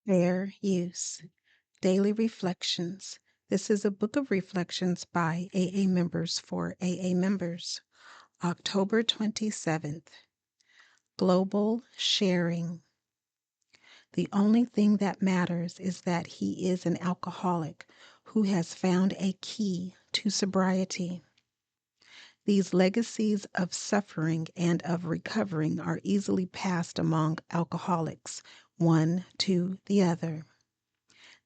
Fair Use. Daily Reflections. This is a book of reflections by AA members for AA members. October 27th. Global Sharing. The only thing that matters is that he is an alcoholic who has found a key to sobriety. These legacies of suffering and of recovering are easily passed among alcoholics, one to the other.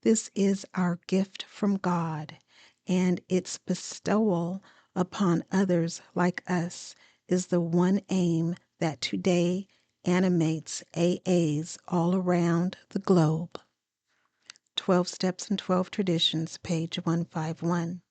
This is our gift from God, and its bestowal upon others like us is the one aim that today animates AAs all around the globe. 12 Steps and 12 Traditions, page 151.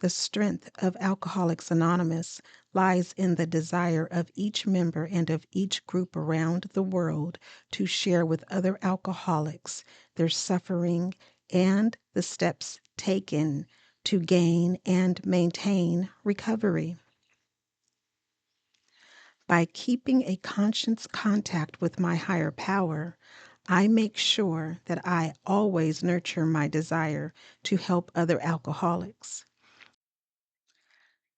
The strength of Alcoholics Anonymous lies in the desire of each member and of each group around the world to share with other alcoholics their suffering and the steps taken to gain and maintain recovery. By keeping a conscious contact with my higher power, I make sure that I always nurture my desire to help other alcoholics,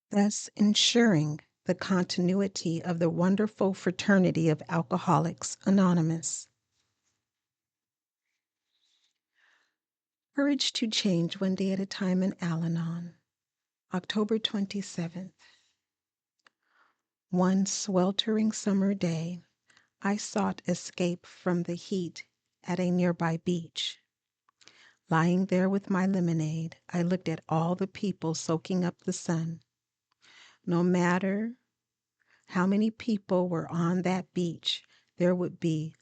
thus ensuring the continuity of the wonderful fraternity of Alcoholics Anonymous. Courage to Change One Day at a Time in Al-Anon, October 27th. One sweltering summer day, I sought escape from the heat at a nearby beach. Lying there with my lemonade, I looked at all the people soaking up the sun. No matter how many people were on that beach, there would be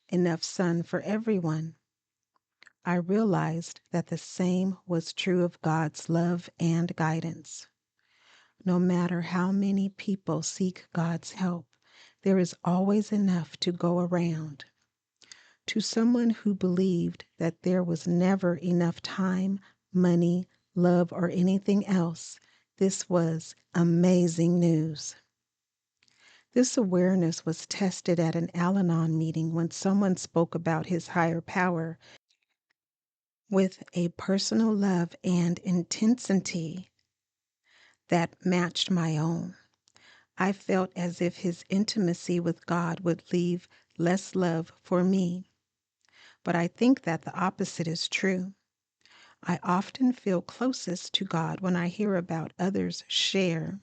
enough sun for everyone. I realized that the same was true of God's love and guidance. No matter how many people seek God's help, there is always enough to go around. To someone who believed that there was never enough time, money, love, or anything else, this was amazing news. This awareness was tested at an Al-Anon meeting when someone spoke about his higher power with a personal love and intensity that matched my own. I felt as if his intimacy with God would leave less love for me. But I think that the opposite is true. I often feel closest to God when I hear about others share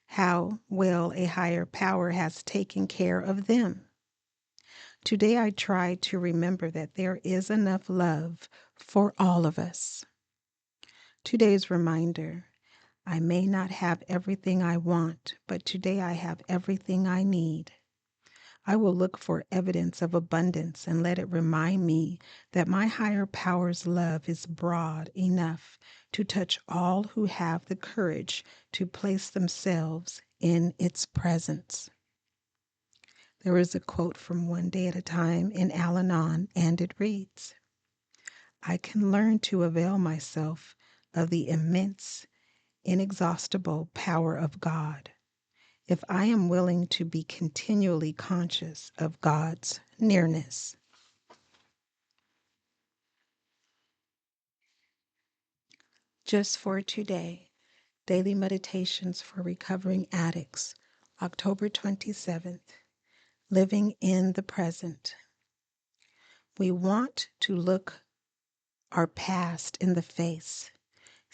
how well a higher power has taken care of them. Today I try to remember that there is enough love for all of us. Today's reminder: I may not have everything I want, but today I have everything I need. I will look for evidence of abundance and let it remind me that my higher power's love is broad enough to touch all who have the courage to place themselves in its presence. There is a quote from One Day at a Time in Al-Anon, and it reads, I can learn to avail myself of the immense, inexhaustible power of God if I am willing to be continually conscious of God's nearness. Just for today, Daily Meditations for Recovering Addicts, October 27th, Living in the Present. We want to look our past in the face,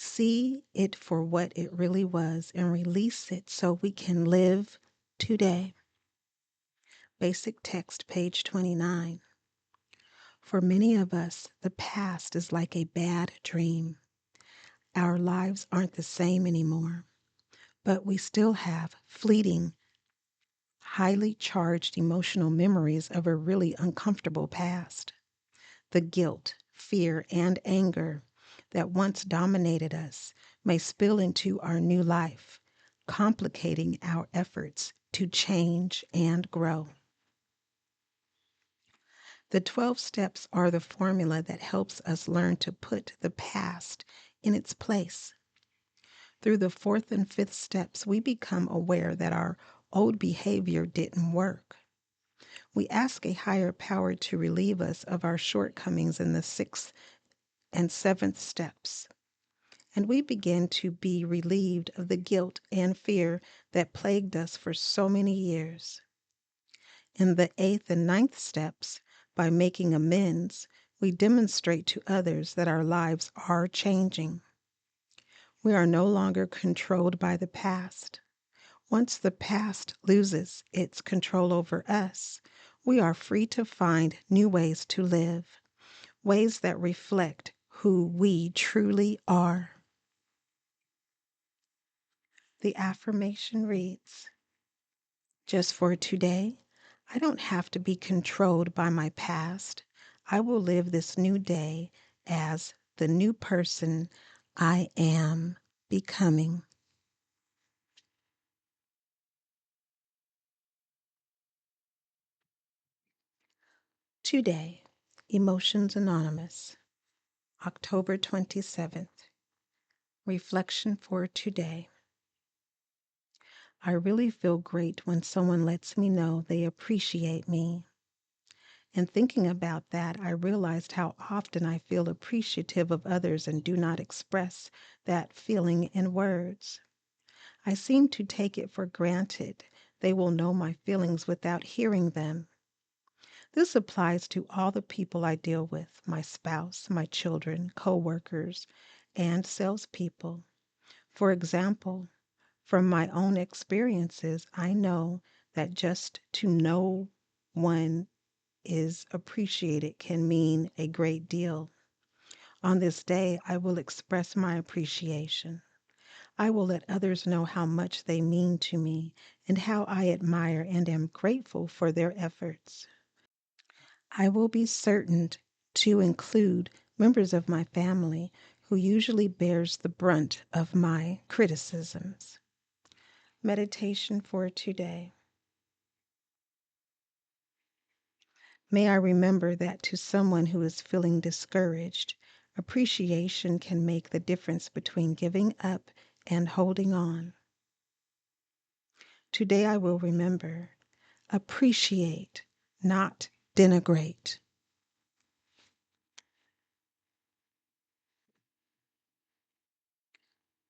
see it for what it really was, and release it so we can live today. Basic text, page 29. For many of us, the past is like a bad dream. Our lives aren't the same anymore, but we still have fleeting, highly charged emotional memories of a really uncomfortable past. The guilt, fear, and anger that once dominated us may spill into our new life, complicating our efforts to change and grow. The 12 steps are the formula that helps us learn to put the past in its place. Through the 4th and 5th steps, we become aware that our old behavior didn't work. We ask a higher power to relieve us of our shortcomings in the 6th and 7th steps. And we begin to be relieved of the guilt and fear that plagued us for so many years. In the 8th and 9th steps, by making amends, we demonstrate to others that our lives are changing. We are no longer controlled by the past. Once the past loses its control over us, we are free to find new ways to live, ways that reflect who we truly are. The affirmation reads, just for today, I don't have to be controlled by my past. I will live this new day as the new person I am becoming. Today, Emotions Anonymous, October 27th. Reflection for today. I really feel great when someone lets me know they appreciate me. And thinking about that, I realized how often I feel appreciative of others and do not express that feeling in words. I seem to take it for granted they will know my feelings without hearing them. This applies to all the people I deal with, my spouse, my children, co-workers, and salespeople. For example, from my own experiences, I know that just to know one is appreciated can mean a great deal. On this day, I will express my appreciation. I will let others know how much they mean to me and how I admire and am grateful for their efforts. I will be certain to include members of my family who usually bears the brunt of my criticisms. Meditation for today. May I remember that to someone who is feeling discouraged, appreciation can make the difference between giving up and holding on. Today I will remember, appreciate, not denigrate.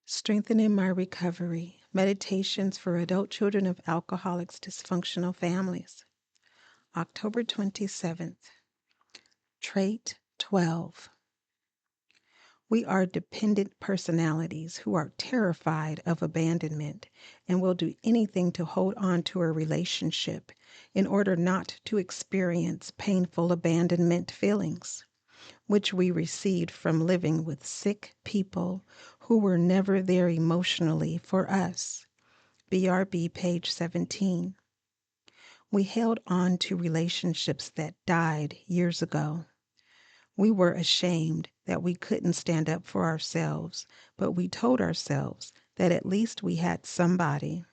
Strengthening my recovery. Meditations for adult children of alcoholics, dysfunctional families. October 27th. Trait 12. We are dependent personalities who are terrified of abandonment and will do anything to hold on to a relationship in order not to experience painful abandonment feelings, which we received from living with sick people who were never there emotionally for us. BRB, page 17. We held on to relationships that died years ago. We were ashamed that we couldn't stand up for ourselves, but we told ourselves that at least we had somebody.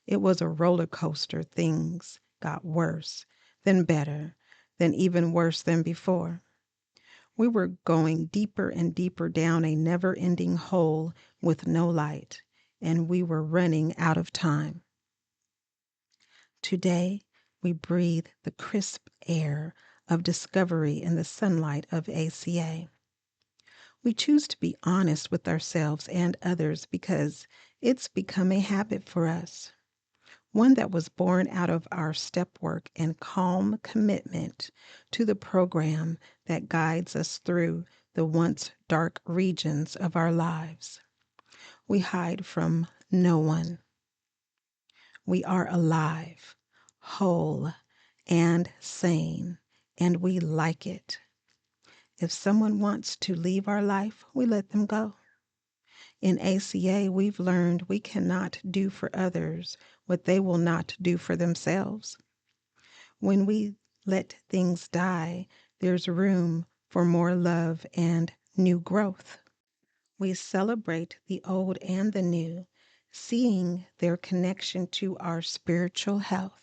It was a roller coaster. Things got worse, then better, then even worse than before. We were going deeper and deeper down a never-ending hole with no light, and we were running out of time. Today, we breathe the crisp air of discovery in the sunlight of ACA. We choose to be honest with ourselves and others because it's become a habit for us, one that was born out of our step work and calm commitment to the program that guides us through the once dark regions of our lives. We hide from no one. We are alive, whole, and sane, and we like it. If someone wants to leave our life, we let them go. In ACA, we've learned we cannot do for others what they will not do for themselves. When we let things die, there's room for more love and new growth. We celebrate the old and the new, seeing their connection to our spiritual health.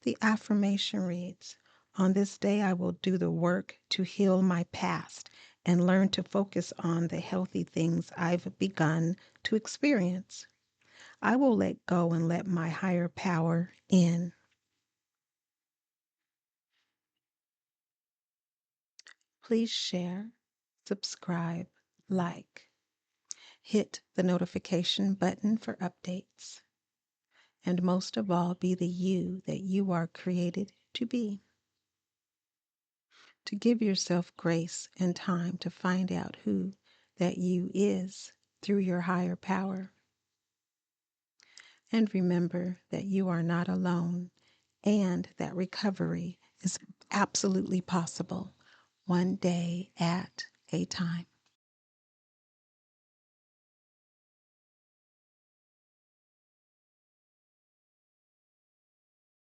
The affirmation reads, on this day I will do the work to heal my past and learn to focus on the healthy things I've begun to experience. I will let go and let my higher power in. Please share, subscribe, like. Hit the notification button for updates. And most of all, be the you that you are created to be. To give yourself grace and time to find out who that you is through your higher power. And remember that you are not alone and that recovery is absolutely possible, one day at a time.